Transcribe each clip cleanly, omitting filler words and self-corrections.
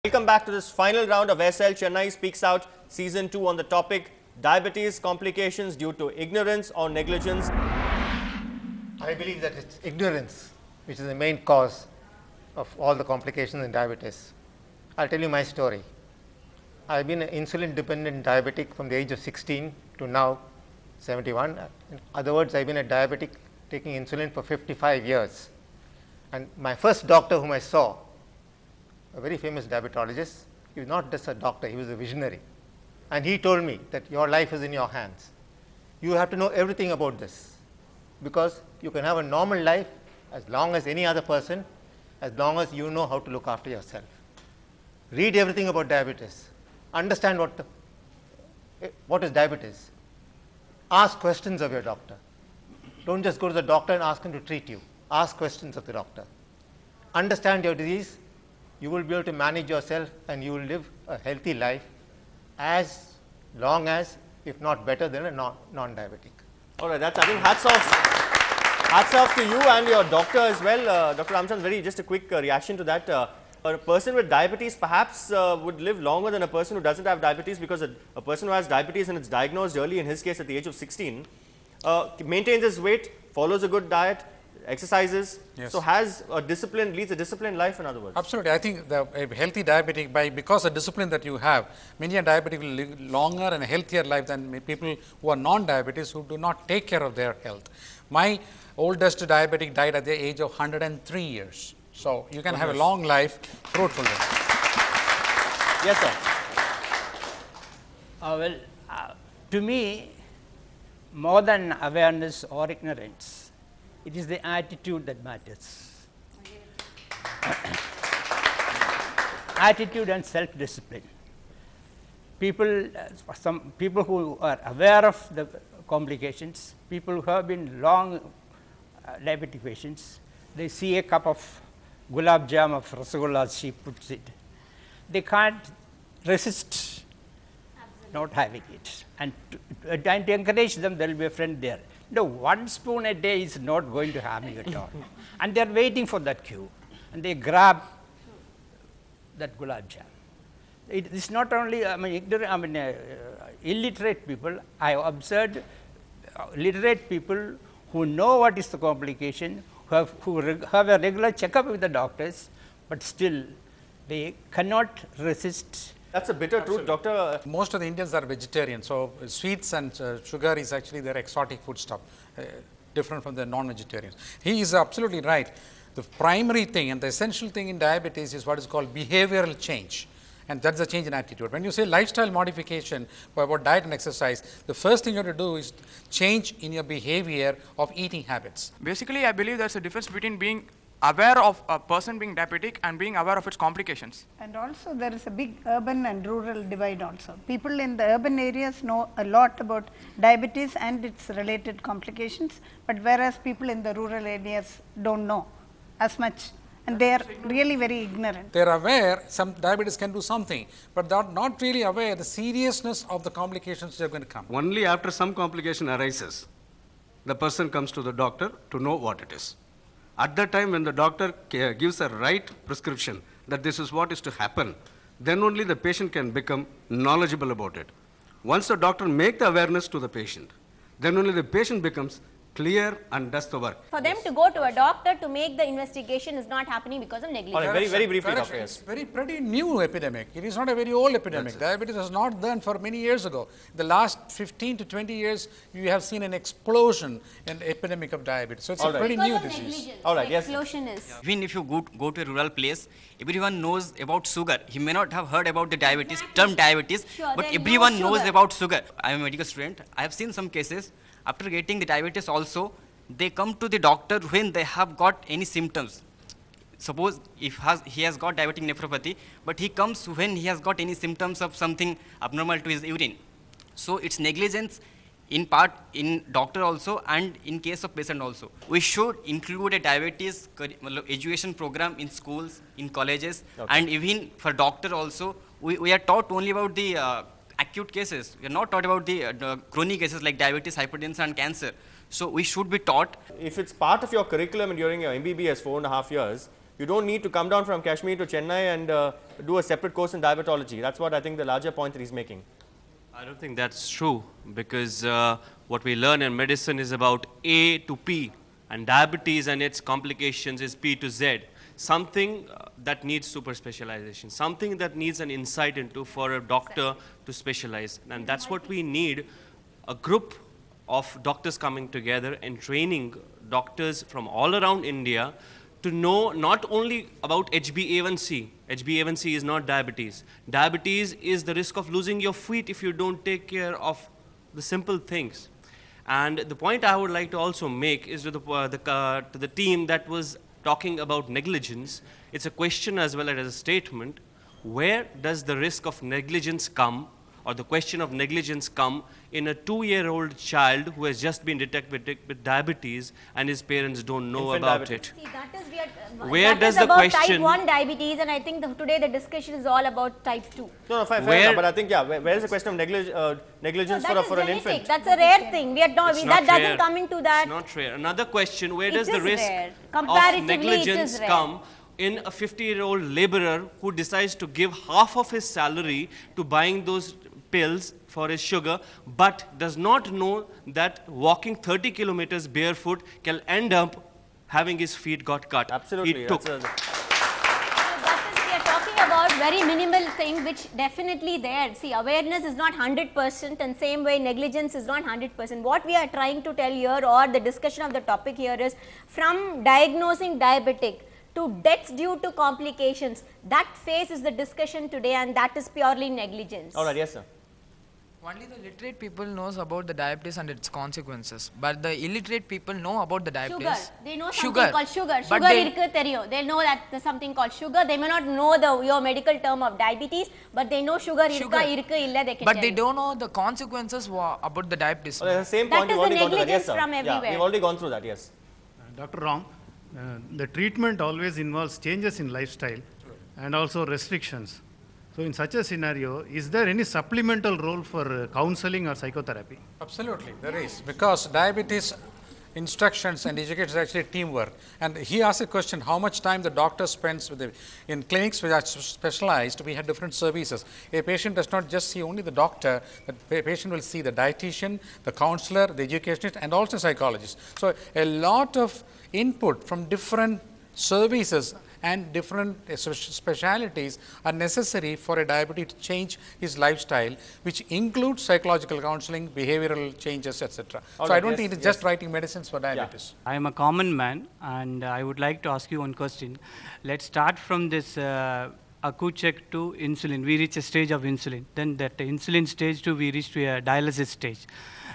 Welcome back to this final round of SL Chennai Speaks Out Season 2 on the topic diabetes complications due to ignorance or negligence. I believe that it's ignorance which is the main cause of all the complications in diabetes. I'll tell you my story. I've been an insulin dependent diabetic from the age of 16 to now 71. In other words, I've been a diabetic taking insulin for 55 years. And my first doctor whom I saw, a very famous diabetologist, he was not just a doctor, he was a visionary. And he told me that your life is in your hands. You have to know everything about this, because you can have a normal life as long as any other person, as long as you know how to look after yourself. Read everything about diabetes. Understand what is diabetes. Ask questions of your doctor. Don't just go to the doctor and ask him to treat you. Ask questions of the doctor. Understand your disease. You will be able to manage yourself and you will live a healthy life as long as, if not better than, a non-diabetic. All right, that's, I think, hats off to you and your doctor as well. Dr. Ramchandra, just a quick reaction to that. A person with diabetes perhaps would live longer than a person who doesn't have diabetes, because a person who has diabetes and it's diagnosed early, in his case at the age of 16, maintains his weight, follows a good diet, exercises, yes. So has a discipline, leads a disciplined life, in other words. Absolutely. I think a healthy diabetic, because of the discipline that you have, many a diabetic will live longer and a healthier life than people who are non-diabetics, who do not take care of their health. My oldest diabetic died at the age of 103 years. So you can have a long life, fruitful life. Yes, sir. To me, more than awareness or ignorance, it is the attitude that matters. Attitude and self-discipline. Some people who are aware of the complications, people who have been long diabetic patients, they see a cup of gulab jam of rasagullah, as she puts it. They can't resist not having it. And to encourage them, there will be a friend there. No, 1 spoon a day is not going to harm you at all. And they are waiting for that queue, and they grab that gulab jam. It is not only illiterate people. I have observed literate people who know what is the complication, who have a regular checkup with the doctors, but still they cannot resist. That's a bitter truth, doctor. Most of the Indians are vegetarian, so sweets and sugar is actually their exotic food stuff, different from the non-vegetarians. He is absolutely right. The primary thing and the essential thing in diabetes is what is called behavioral change, and that's the change in attitude. When you say lifestyle modification about diet and exercise, the first thing you have to do is change in your behavior of eating habits. Basically, I believe there's a difference between being aware of a person being diabetic and being aware of its complications. And also there is a big urban and rural divide also. People in the urban areas know a lot about diabetes and its related complications, but whereas people in the rural areas don't know as much, and they are really very ignorant. They are aware some diabetes can do something, but they are not really aware the seriousness of the complications that are going to come. Only after some complication arises, the person comes to the doctor to know what it is. At that time, when the doctor gives a right prescription that this is what is to happen, then only the patient can become knowledgeable about it. Once the doctor makes the awareness to the patient, then only the patient becomes clear and does the work. For them to go to a doctor to make the investigation is not happening because of negligence. Right, very briefly, doctor. It's pretty new epidemic. It is not a very old epidemic. Diabetes was not done for many years ago. The last 15 to 20 years, you have seen an explosion in the epidemic of diabetes. So it's a pretty new disease. All right, yes. Explosion is. Even if you go to a rural place, everyone knows about sugar. He may not have heard about the diabetes, term diabetes, Sure, but everyone knows about sugar. I am a medical student. I have seen some cases, after getting the diabetes also, they come to the doctor when they have got any symptoms. Suppose if he has got diabetic nephropathy, but he comes when he has got any symptoms of something abnormal to his urine. So it's negligence in part in doctor also and in case of patient also. We should include a diabetes education program in schools, in colleges, and even for doctor also. We are taught only about the acute cases. We are not taught about the chronic cases like diabetes, hypertension and cancer. So we should be taught. If it's part of your curriculum and during your MBBS 4.5 years, you don't need to come down from Kashmir to Chennai and do a separate course in diabetology. That's what I think the larger point that he's making. I don't think that's true, because what we learn in medicine is about A to P, and diabetes and its complications is P to Z. Something that needs super specialization, something that needs an insight into for a doctor to specialize. And that's what we need, a group of doctors coming together and training doctors from all around India to know not only about HbA1c. HbA1c is not diabetes. Diabetes is the risk of losing your feet if you don't take care of the simple things. And the point I would like to also make is to the team that was talking about negligence. It's a question as well as a statement. Where does the risk of negligence come, or the question of negligence come, in a 2-year-old child who has just been detected with diabetes and his parents don't know Infant about diabetes. it? See, that is, we are, Where that does is the about question- type 1 diabetes, and I think today the discussion is all about type 2. No, fair Where- enough, but I think, yeah, where is the question of negligence That is for an genetic. infant? That's a rare thing. We are not, It's that not doesn't rare. come into that. It's not rare. Another question, where It does the is risk rare. of Comparatively, it is negligence rare. come in a 50-year-old laborer who decides to give half of his salary to buying those pills for his sugar, but does not know that walking 30 kilometers barefoot can end up having his feet got cut. Absolutely. He took. That is, we are talking about very minimal thing which definitely there. See, awareness is not 100%, and same way negligence is not 100%. What we are trying to tell here, or the discussion of the topic here, is from diagnosing diabetic to deaths due to complications. That phase is the discussion today, and that is purely negligence. All right, yes, sir. Only the literate people knows about the diabetes and its consequences, but the illiterate people know about the diabetes. Sugar. They know something called sugar. Sugar irukku theriyum. They know that there's something called sugar. They may not know your medical term of diabetes, but they know sugar irukku illa, they can But tell they you. don't know the consequences about the diabetes. Well, the same That point is we've the already gone to that. Yes, negligence sir. from Yeah, everywhere. we've already gone through that, yes. Dr. Ram, the treatment always involves changes in lifestyle and also restrictions. So in such a scenario, is there any supplemental role for counseling or psychotherapy? Absolutely, there is, because diabetes instructions and education is actually teamwork. And he asked a question, how much time the doctor spends with in clinics which are specialized, we have different services. A patient does not just see only the doctor, the patient will see the dietitian, the counselor, the educationist, and also psychologist. So a lot of input from different services and different specialities are necessary for a diabetic to change his lifestyle, which includes psychological counseling, behavioral changes, etc. So I don't think it is just writing medicines for diabetes. I am a common man, and I would like to ask you one question. Let's start from this acute check to insulin. We reach a stage of insulin. Then that insulin stage to we reach to a dialysis stage.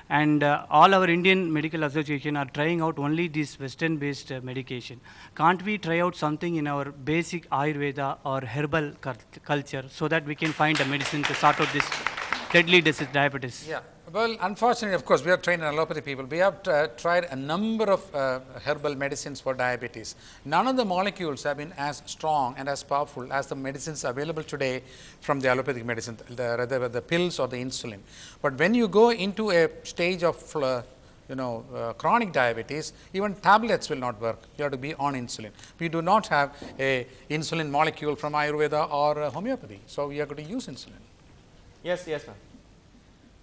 And all our Indian Medical Association are trying out only this Western-based medication. Can't we try out something in our basic Ayurveda or herbal culture so that we can find a medicine to sort out this deadly disease, diabetes? Yeah. Well, unfortunately, of course, we are trained allopathy people. We have tried a number of herbal medicines for diabetes. None of the molecules have been as strong and as powerful as the medicines available today from the allopathic medicine, rather the pills or the insulin. But when you go into a stage of chronic diabetes, even tablets will not work. You have to be on insulin. We do not have a insulin molecule from Ayurveda or homeopathy, so we are going to use insulin. Yes, yes, ma'am.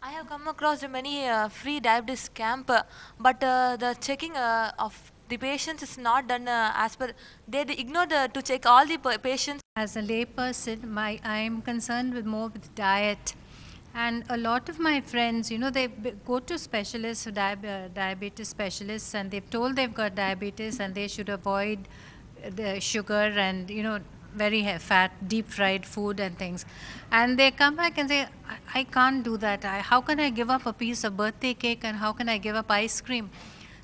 I have come across many free diabetes camp, but the checking of the patients is not done as per, they ignore to check all the patients. As a lay person, I am concerned more with diet. And a lot of my friends, they go to specialists, diabetes specialists, and they've told they've got diabetes and they should avoid the sugar and, very fat, deep fried food and things. And they come back and say, I can't do that. How can I give up a piece of birthday cake, and how can I give up ice cream?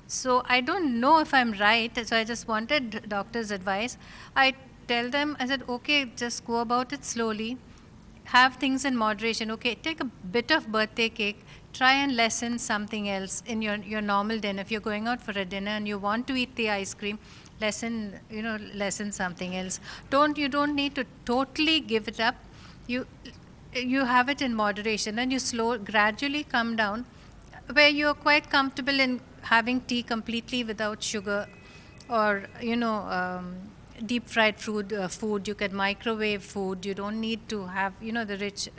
So I don't know if I'm right. So I just wanted doctor's advice. I tell them, I said, okay, just go about it slowly. Have things in moderation. Okay, take a bit of birthday cake. Try and lessen something else in your normal dinner. If you're going out for a dinner and you want to eat the ice cream, lessen something else. You don't need to totally give it up. You have it in moderation, and you gradually come down where you're quite comfortable in having tea completely without sugar, or deep fried food, you can microwave food, you don't need to have, the rich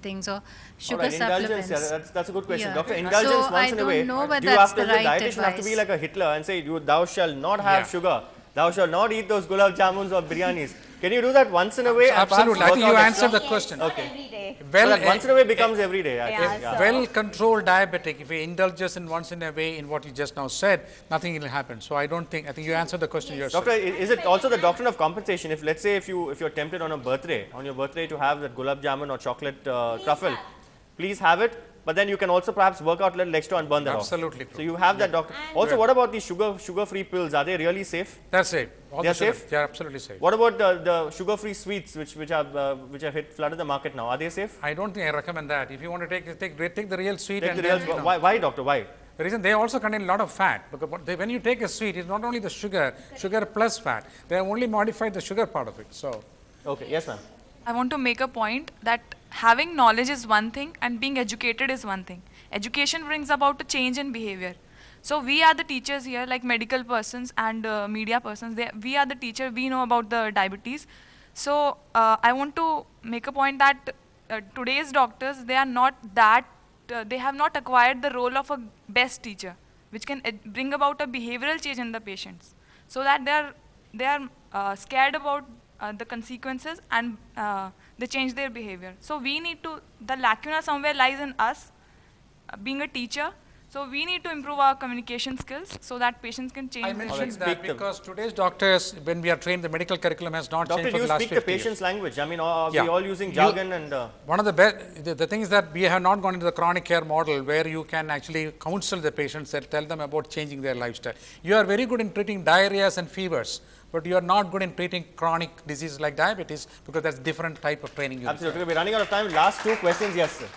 things or sugar supplements. That's a good question. Yeah. Doctor, indulgence So once in a way. Know Do you have to, the right dietitian have to be like a Hitler and say, thou shall not have sugar, thou shall not eat those gulab jamuns or biryanis. Can you do that once in a way? Absolutely. I think you answered the question. Okay. Well, so once in a way becomes every day. Well-controlled diabetic, if he indulges in once in a way in what you just now said, nothing will happen. So I think you answered the question yourself. Doctor, is it also the doctrine of compensation? If let's say if you're tempted on your birthday to have that gulab jamun or chocolate truffle, please have it. But then you can also perhaps work out a little extra and burn that off. Absolutely. So you have that, doctor. Also, what about these sugar-free pills? Are they really safe? They're safe. They're safe? They're absolutely safe. What about the sugar-free sweets which have flooded the market now? Are they safe? I don't think I recommend that. If you want to take the real sweet. Take the real. Why, doctor? Why? The reason they also contain a lot of fat, because when you take a sweet, it's not only the sugar plus fat. They have only modified the sugar part of it. So. Okay. Yes, ma'am. I want to make a point that having knowledge is one thing and being educated is one thing. Education brings about a change in behavior. So we are the teachers here, like medical persons and media persons. We are the teacher. We know about the diabetes. So I want to make a point that today's doctors, they are not that. They have not acquired the role of a best teacher, which can bring about a behavioral change in the patients. So that they are scared about the consequences and they change their behavior. So we need to. The lacuna somewhere lies in us. Being a teacher, so we need to improve our communication skills so that patients can change. I mentioned that because today's doctors, when we are trained, the medical curriculum has not changed for the last 50 years. Doctor, you speak the patient's language. I mean, are we all using jargon and? One of the best, the thing is that we have not gone into the chronic care model where you can actually counsel the patients and tell them about changing their lifestyle. You are very good in treating diarrheas and fevers, but you are not good in treating chronic diseases like diabetes because that's different type of training. Absolutely. We're running out of time. Last two questions. Yes, sir.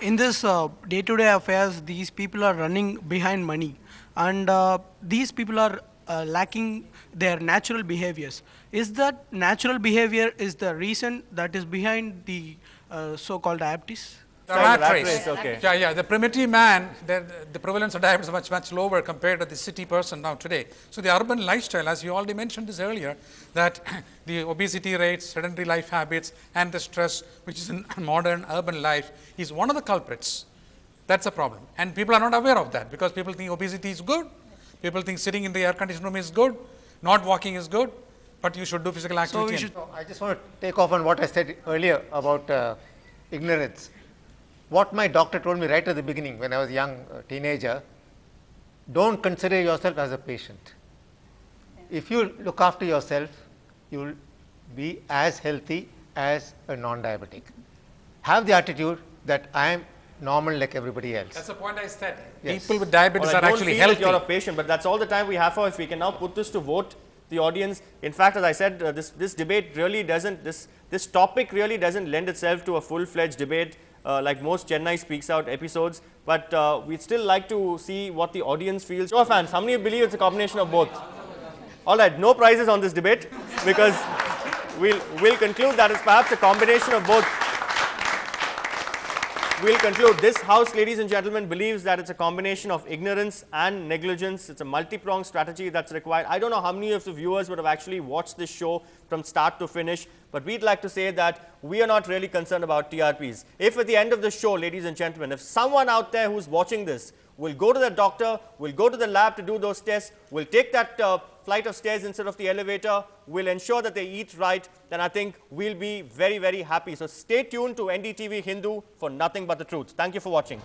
In this day-to-day affairs, these people are running behind money, and these people are lacking their natural behaviors. Is that natural behavior is the reason that is behind the so-called diabetes? The rat race. Okay. Yeah. The primitive man, the prevalence of diabetes is much lower compared to the city person now today. So the urban lifestyle, as you already mentioned this earlier, that the obesity rates, sedentary life habits, and the stress which is in modern urban life is one of the culprits. That's a problem. And people are not aware of that because people think obesity is good. People think sitting in the air-conditioned room is good. Not walking is good. But you should do physical activity. So I just want to take off on what I said earlier about ignorance. What my doctor told me right at the beginning when I was a young teenager, don't consider yourself as a patient. If you look after yourself, you will be as healthy as a non-diabetic. Have the attitude that I am normal like everybody else. That's the point I said. Yes. People with diabetes are actually healthy. You're a patient, but that's all the time we have for. If we can now put this to vote, the audience. In fact, as I said, this debate really doesn't. This topic really doesn't lend itself to a full-fledged debate. Like most Chennai Speaks Out episodes, but we'd still like to see what the audience feels. Show of hands, how many believe it's a combination of both? All right, no prizes on this debate because we'll conclude that it's perhaps a combination of both. We'll conclude this house, ladies and gentlemen, believes that it's a combination of ignorance and negligence. It's a multi-pronged strategy that's required. I don't know how many of the viewers would have actually watched this show from start to finish, but we'd like to say that we are not really concerned about TRPs. If at the end of the show, ladies and gentlemen, if someone out there who's watching this will go to the doctor, will go to the lab to do those tests, will take that flight of stairs instead of the elevator, will ensure that they eat right, then I think we'll be very, very happy. So stay tuned to Ndtv Hindu for nothing but the truth. Thank you for watching.